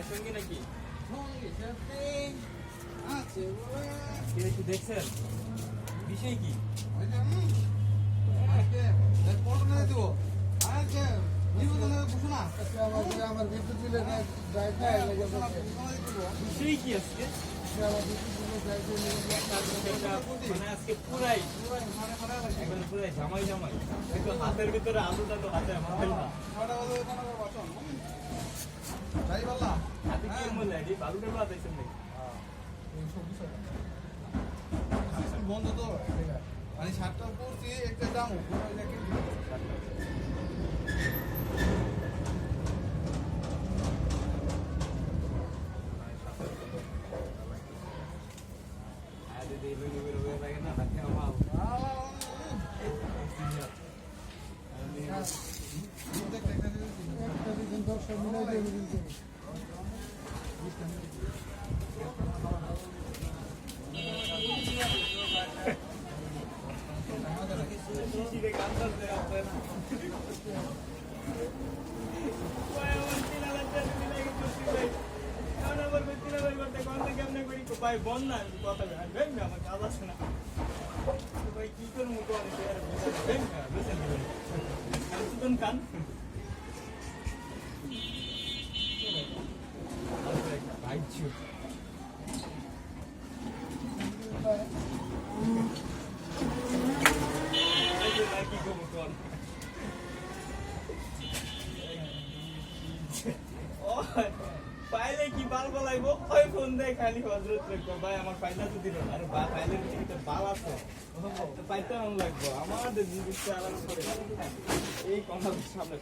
সঙ্গে নাকি কি দেখছেন বিষয় কি আমার বিদ্যুৎ বিলের বিষয় কি আজকে মানে আজকে পুরাই একবারে পুরাই জামাই জামাই একটু হাতের ভিতরে আলুটা তো হাতে মাথায় না হাতে কি মনে হয় বালুটা বাতাইছেন নাকি বন্ধ তো মানে 7টা পড়ছি একটা দাম ভাই বল না কথা আমার কাজ আছে না ভাই কি করবো বেতন কান কি করবো কর পাইলে কি বাল বলাইব ওই ফোন দেয় খালি হজরত রাখবো ভাই আমার পাইলা তো দিল আরে বা পাইলের ভিতরে বাল আছে পাইতে লাগবো আমাদের জিনিসটা আলাদা করে এই কথা সামনে